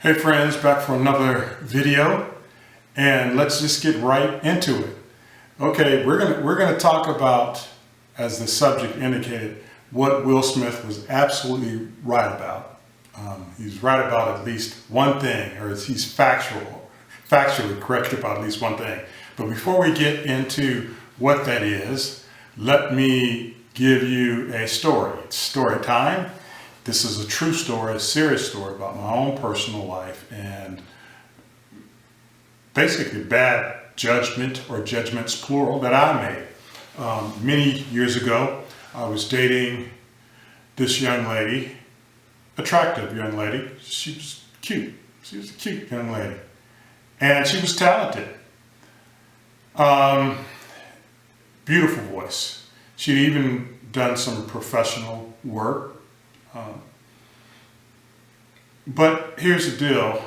Hey friends, back for another video, and let's just get right into it. Okay, we're gonna talk about, as the subject indicated, what Will Smith was absolutely right about. He's right about at least one thing, or he's factually correct about at least one thing. But before we get into what that is, let me give you a story. It's story time. This is a true story, a serious story about my own personal life and basically bad judgment or judgments plural that I made. Many years ago, I was dating this young lady, attractive young lady. She was cute. She was a cute young lady. And she was talented. Beautiful voice. She'd even done some professional work. But here's the deal,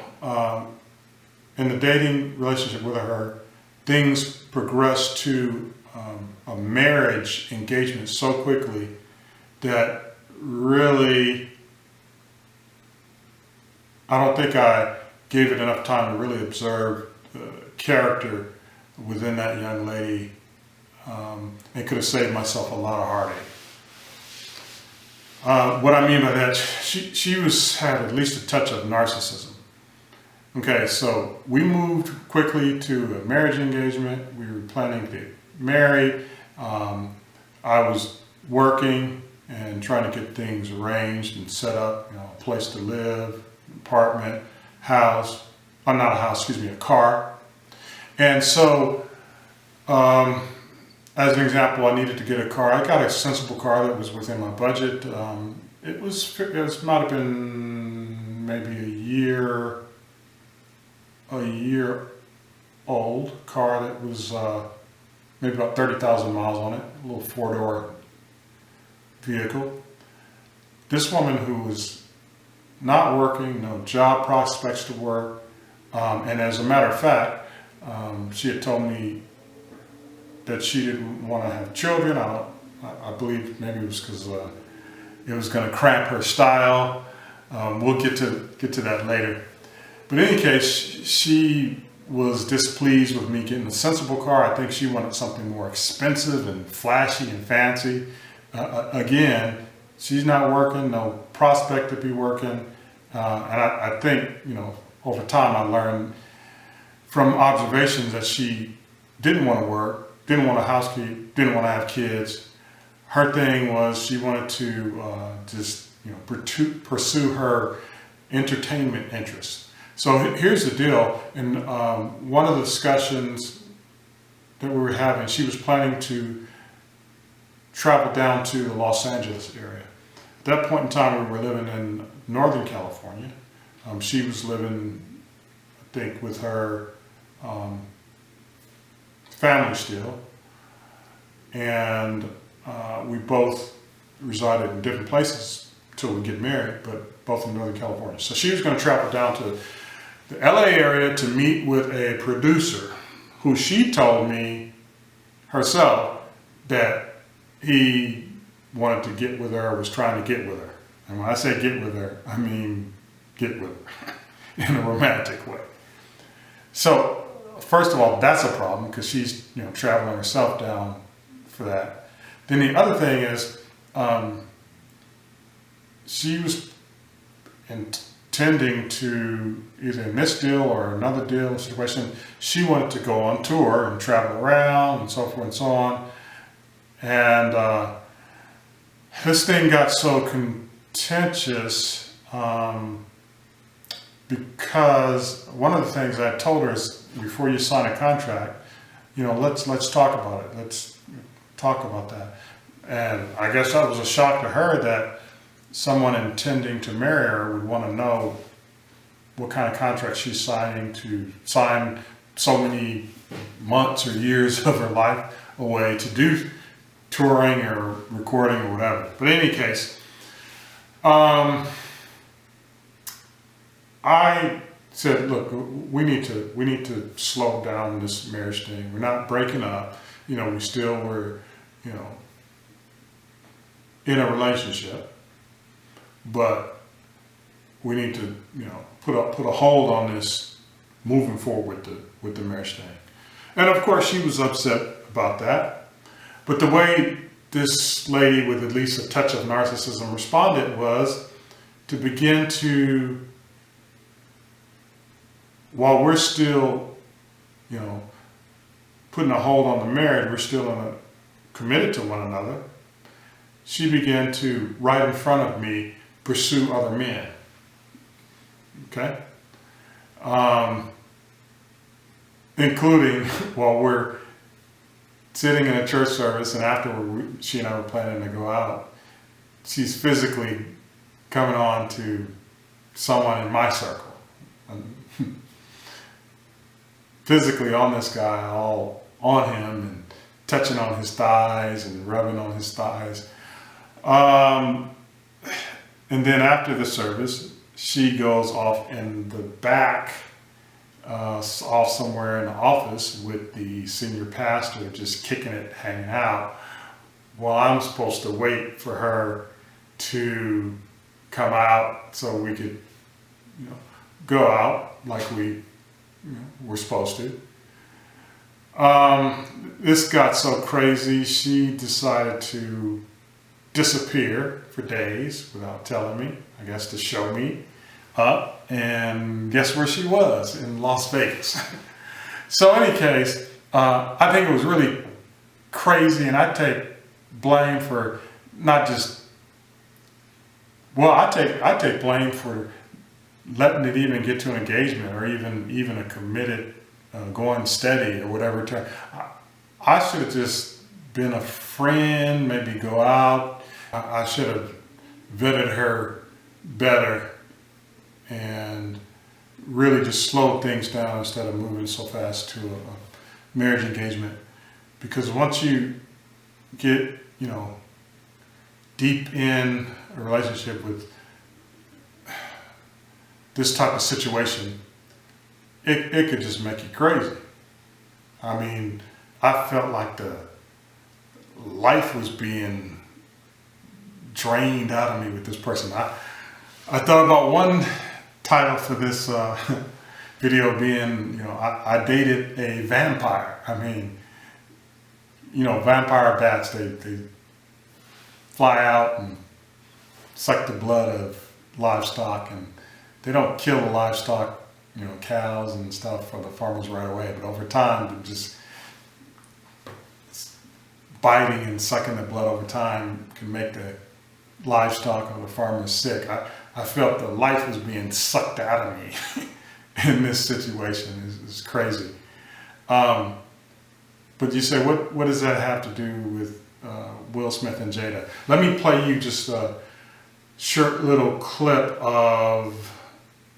in the dating relationship with her, things progressed to a marriage engagement so quickly that really, I don't think I gave it enough time to really observe the character within that young lady, and could have saved myself a lot of heartache. What I mean by that, she had at least a touch of narcissism. Okay, so we moved quickly to a marriage engagement. We were planning to get married. I was working and trying to get things arranged and set up, a place to live, apartment, house, not a house, excuse me, a car. And so, as an example, I needed to get a car. I got a sensible car that was within my budget. It might have been maybe a year old car that was maybe about 30,000 miles on it, a little four-door vehicle. This woman who was not working, no job prospects to work, and as a matter of fact, she had told me that she didn't want to have children. I believe maybe it was because it was going to cramp her style. We'll get to that later. But in any case, she was displeased with me getting a sensible car. I think she wanted something more expensive and flashy and fancy. Again, she's not working, no prospect to be working. And I think, over time I learned from observations that she didn't want to work, didn't want to housekeep, didn't want to have kids. Her thing was she wanted to just pursue her entertainment interests. So here's the deal. In one of the discussions that we were having, she was planning to travel down to the Los Angeles area. At that point in time, we were living in Northern California. She was living, I think, with her family still, and we both resided in different places till we get married, but both in Northern California. So she was going to travel down to the LA area to meet with a producer who she told me herself that he wanted to get with her, was trying to get with her. And when I say get with her, I mean get with her in a romantic way. So first of all, that's a problem because she's traveling herself down for that. Then the other thing is she was intending to, either in this deal or another deal situation, she wanted to go on tour and travel around and so forth and so on. And this thing got so contentious because one of the things I told her is, before you sign a contract, let's talk about it. Let's talk about that. And I guess that was a shock to her that someone intending to marry her would want to know what kind of contract she's signing, to sign so many months or years of her life away to do touring or recording or whatever. But in any case, I said, look, we need to slow down this marriage thing. We're not breaking up. We still were, in a relationship, but we need to, put a hold on this moving forward with the marriage thing. And of course she was upset about that. But the way this lady with at least a touch of narcissism responded was to begin to, while we're still, putting a hold on the marriage, we're still committed to one another, she began to, right in front of me, pursue other men. Okay? Including while we're sitting in a church service and afterward she and I were planning to go out, she's physically coming on to someone in my circle. Physically on this guy, all on him and touching on his thighs and rubbing on his thighs. And then after the service, she goes off in the back, off somewhere in the office with the senior pastor, just kicking it, hanging out, while I'm supposed to wait for her to come out so we could, go out like we were supposed to. This got so crazy, she decided to disappear for days without telling me, I guess to show me up. And guess where she was? In Las Vegas. So in any case, I think it was really crazy, and I take blame for not just, I take blame for letting it even get to an engagement or even a committed going steady or whatever term. I should have just been a friend, maybe go out. I should have vetted her better and really just slowed things down instead of moving so fast to a marriage engagement. Because once you get, deep in a relationship with this type of situation, it could just make you crazy. I mean, I felt like the life was being drained out of me with this person. I thought about one title for this video being, I dated a vampire. I mean, vampire bats, they fly out and suck the blood of livestock, and they don't kill the livestock, cows and stuff for the farmers right away, but over time, just biting and sucking the blood over time can make the livestock of the farmers sick. I felt the life was being sucked out of me in this situation. It's crazy. But you say, what does that have to do with Will Smith and Jada? Let me play you just a short little clip of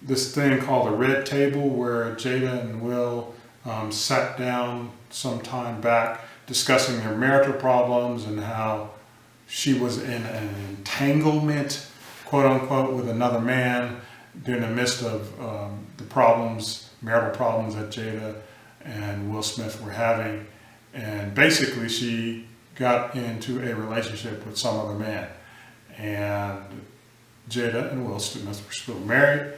this thing called the Red Table, where Jada and Will sat down some time back discussing their marital problems and how she was in an entanglement, quote unquote, with another man during the midst of the marital problems that Jada and Will Smith were having. And basically she got into a relationship with some other man. And Jada and Will Smith were still married.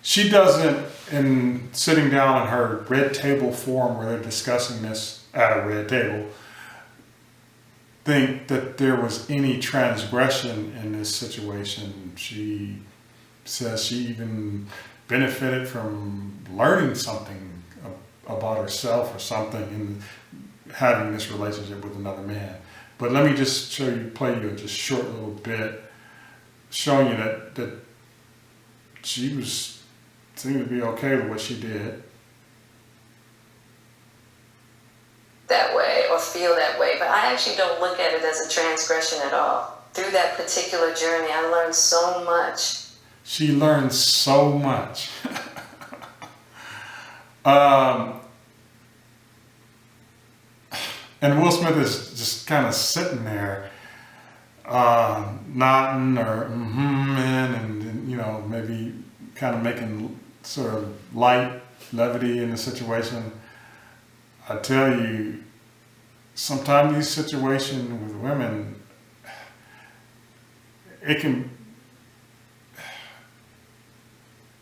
She doesn't, in sitting down in her Red Table forum where they're discussing this at a red table, think that there was any transgression in this situation. She says she even benefited from learning something about herself or something in having this relationship with another man. But let me just play you just a short little bit showing you that she seemed to be okay with what she did. That way or feel that way, but I actually don't look at it as a transgression at all. Through that particular journey, I learned so much. She learned so much. And Will Smith is just kind of sitting there, nodding or and maybe kind of making sort of light levity in the situation. I tell you, sometimes these situations with women,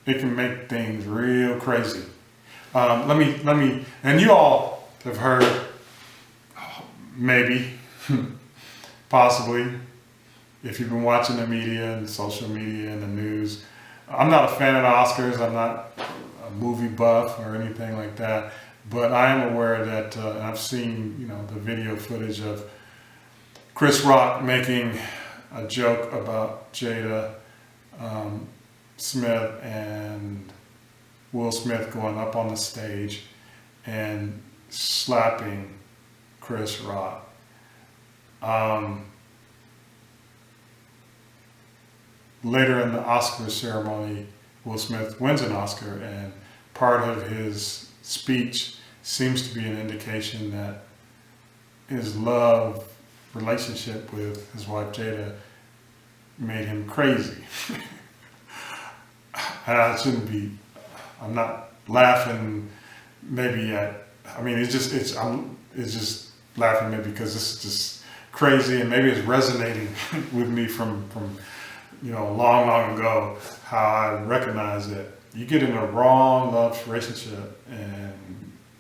it can make things real crazy. Let me, and you all have heard, maybe, possibly, if you've been watching the media and social media and the news. I'm not a fan of the Oscars. I'm not a movie buff or anything like that, but I am aware that I've seen, the video footage of Chris Rock making a joke about Jada Smith and Will Smith going up on the stage and slapping Chris Rock. Later in the Oscar ceremony, Will Smith wins an Oscar, and part of his speech seems to be an indication that his love relationship with his wife Jada made him crazy. And I'm not laughing maybe it's just laughing maybe because this is just crazy, and maybe it's resonating with me from long ago, how I recognize that you get in a wrong love relationship and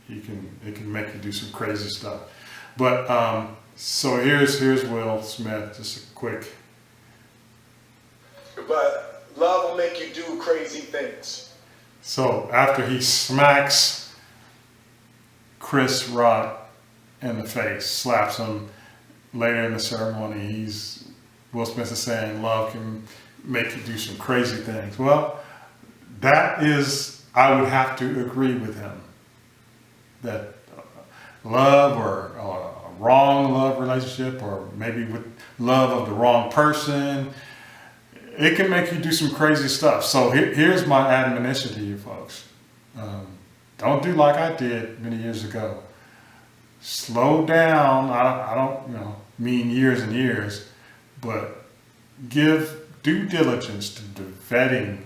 it can make you do some crazy stuff. But so here's Will Smith, just a quick. But love will make you do crazy things. So after he smacks Chris Rock in the face, slaps him, later in the ceremony, Will Smith is saying love can make you do some crazy things. Well, I would have to agree with him that love or a wrong love relationship, or maybe with love of the wrong person, it can make you do some crazy stuff. So here's my admonition to you folks. Don't do like I did many years ago. Slow down. I don't mean years and years, but give due diligence to the vetting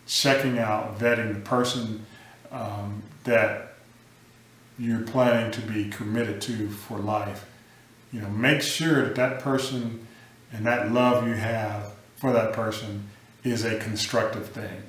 the person that you're planning to be committed to for life. Make sure that person and that love you have for that person is a constructive thing.